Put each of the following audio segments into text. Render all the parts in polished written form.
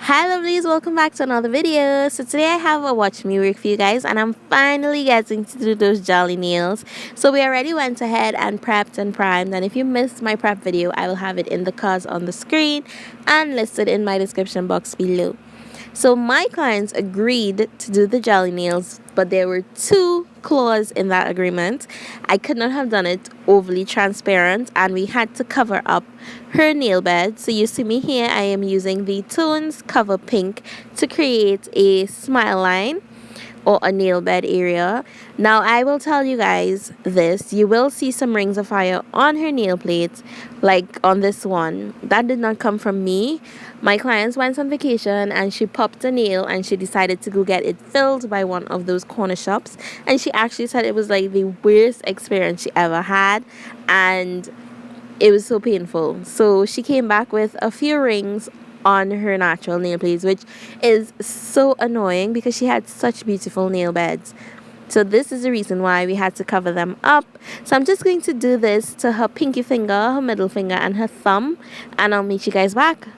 Hi lovelies, welcome back to another video. So today I have a watch me work for you guys, and I'm finally getting to do those jelly nails. So we already went ahead and prepped and primed, and if you missed my prep video, I will have it in the cards on the screen and listed in my description box below. So my clients agreed to do the jelly nails, but there were two clauses in that agreement. I could not have done it overly transparent, and we had to cover up her nail bed. So you see me here, I am using the Tones Cover Pink to create a smile line or a nail bed area. Now I will tell you guys this, you will see some rings of fire on her nail plates, like on this one. That did not come from me. My clients went on vacation and she popped a nail and she decided to go get it filled by one of those corner shops, and she actually said it was like the worst experience she ever had, and it was so painful. So she came back with a few rings on her natural nail plates, which is so annoying because she had such beautiful nail beds. So this is the reason why we had to cover them up. So I'm just going to do this to her pinky finger, her middle finger, and her thumb, and I'll meet you guys back.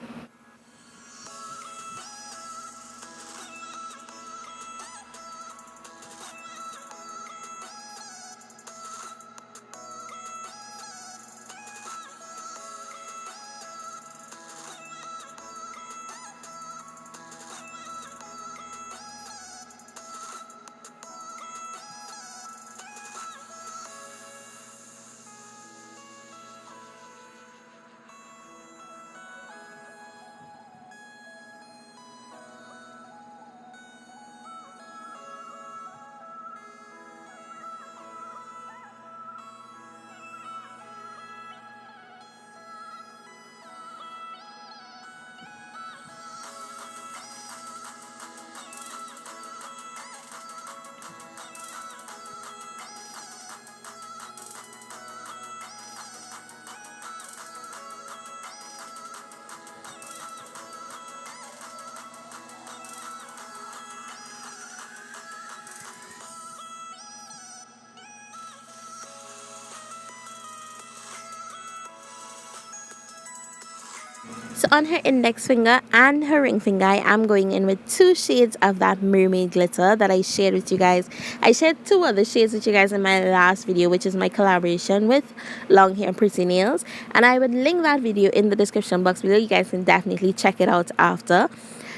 So on her index finger and her ring finger, I am going in with two shades of that mermaid glitter that I shared with you guys. I shared two other shades with you guys in my last video, which is my collaboration with Long Hair Pretty Nails, and I would link that video in the description box below. You guys can definitely check it out after.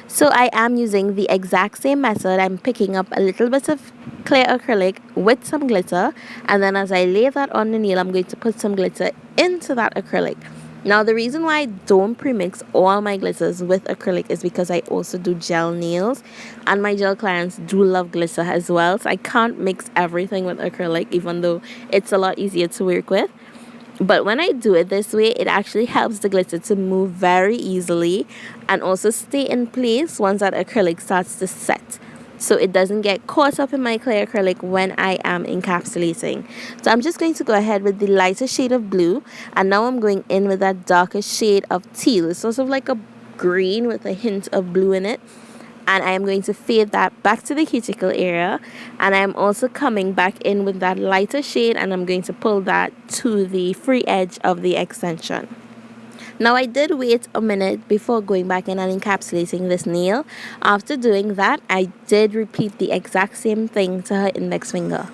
So I am using the exact same method. I'm picking up a little bit of clear acrylic with some glitter, and then as I lay that on the nail, I'm going to put some glitter into that acrylic. Now the reason why I don't premix all my glitters with acrylic is because I also do gel nails, and my gel clients do love glitter as well, so I can't mix everything with acrylic, even though it's a lot easier to work with. But when I do it this way, it actually helps the glitter to move very easily and also stay in place once that acrylic starts to set. So it doesn't get caught up in my clear acrylic when I am encapsulating. So I'm just going to go ahead with the lighter shade of blue, and now I'm going in with that darker shade of teal. It's sort of like a green with a hint of blue in it, and I am going to fade that back to the cuticle area, and I am also coming back in with that lighter shade, and I'm going to pull that to the free edge of the extension. Now I did wait a minute before going back in and encapsulating this nail. After doing that, I did repeat the exact same thing to her index finger.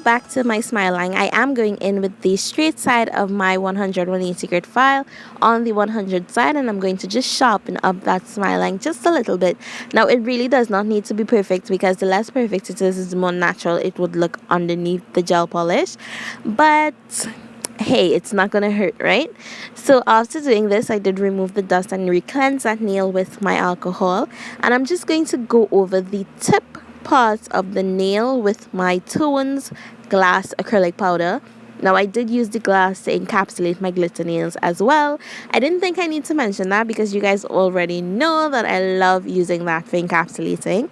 back to my smile line, I am going in with the straight side of my 101 secret file on the 100 side, and I'm going to just sharpen up that smile line just a little bit. Now it really does not need to be perfect, because the less perfect it is, the more natural it would look underneath the gel polish. But hey, it's not gonna hurt, right? So after doing this, I did remove the dust and re-cleanse that nail with my alcohol, and I'm just going to go over the tip parts of the nail with my Tones glass acrylic powder. Now I did use the glass to encapsulate my glitter nails as well. I didn't think I need to mention that, because you guys already know that I love using that for encapsulating.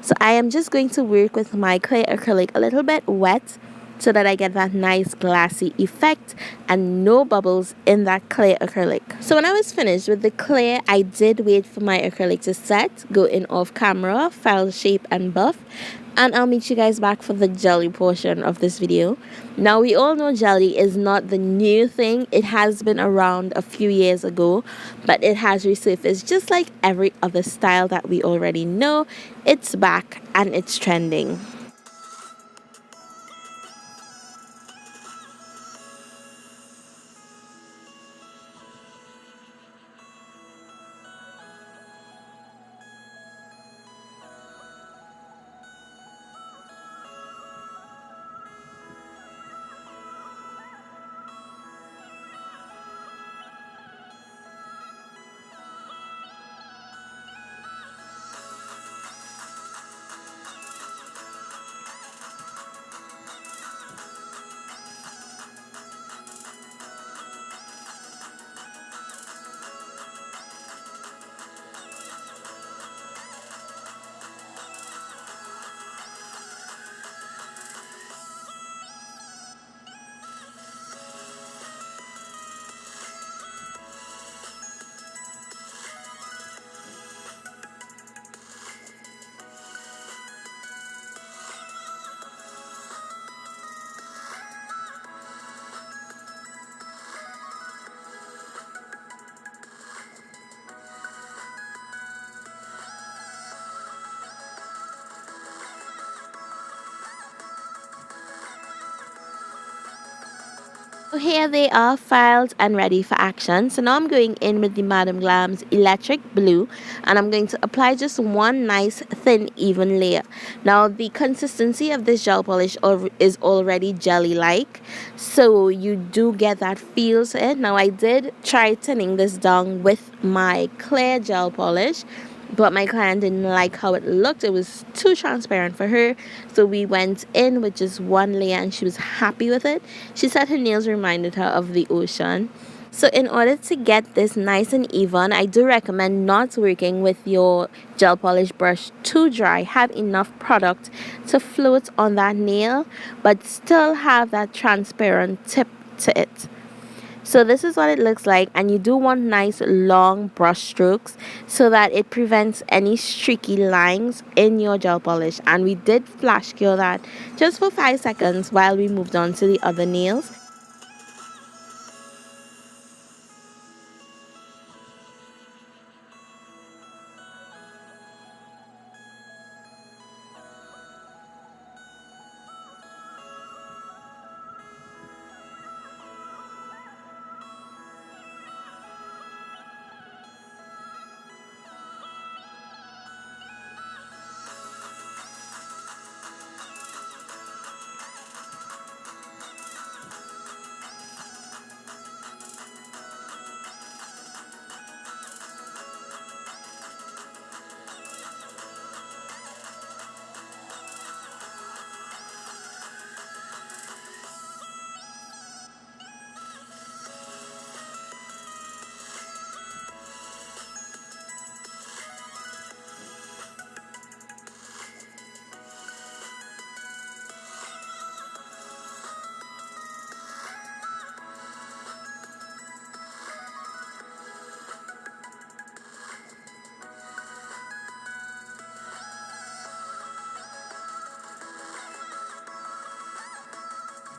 So I am just going to work with my clay acrylic a little bit wet, so that I get that nice glassy effect and no bubbles in that clay acrylic. So when I was finished with the clay, I did wait for my acrylic to set, go in off camera, file shape and buff, and I'll meet you guys back for the jelly portion of this video. Now we all know jelly is not the new thing. It has been around a few years ago, but it has resurfaced just like every other style that we already know. It's back and it's trending. So here they are, filed and ready for action. So now I'm going in with the MadamGlam's Electric Blue, and I'm going to apply just one nice thin even layer. Now the consistency of this gel polish is already jelly like, so you do get that feel to it. Now I did try tinning this down with my clear gel polish, but my client didn't like how it looked. It was too transparent for her, so we went in with just one layer and she was happy with it. She said her nails reminded her of the ocean. So in order to get this nice and even, I do recommend not working with your gel polish brush too dry. Have enough product to float on that nail, but still have that transparent tip to it. So this is what it looks like, and you do want nice long brush strokes so that it prevents any streaky lines in your gel polish. And we did flash cure that just for 5 seconds while we moved on to the other nails.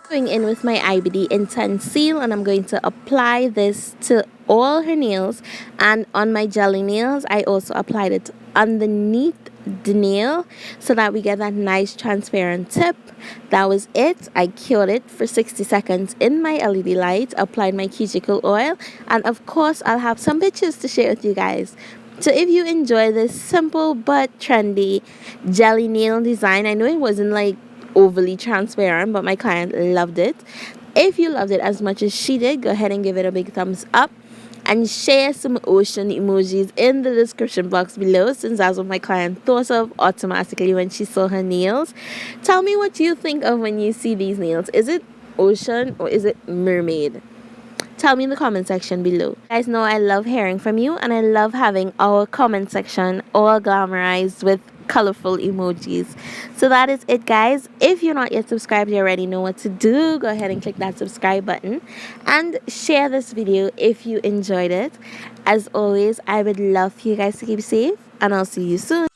Going in with my IBD Intense Seal, and I'm going to apply this to all her nails, and on my jelly nails I also applied it underneath the nail so that we get that nice transparent tip. That was it. I cured it for 60 seconds in my LED light, applied my cuticle oil, and of course I'll have some pictures to share with you guys. So if you enjoy this simple but trendy jelly nail design, I know it wasn't like overly transparent, but my client loved it. If you loved it as much as she did, go ahead and give it a big thumbs up and share some ocean emojis in the description box below, since that's what my client thought of automatically when she saw her nails. Tell me what you think of when you see these nails. Is it ocean or is it mermaid? Tell me in the comment section below. You guys know I love hearing from you, and I love having our comment section all glamorized with colorful emojis. So that is it, guys. If you're not yet subscribed, you already know what to do. Go ahead and click that subscribe button and share this video if you enjoyed it. As always, I would love for you guys to keep safe, and I'll see you soon.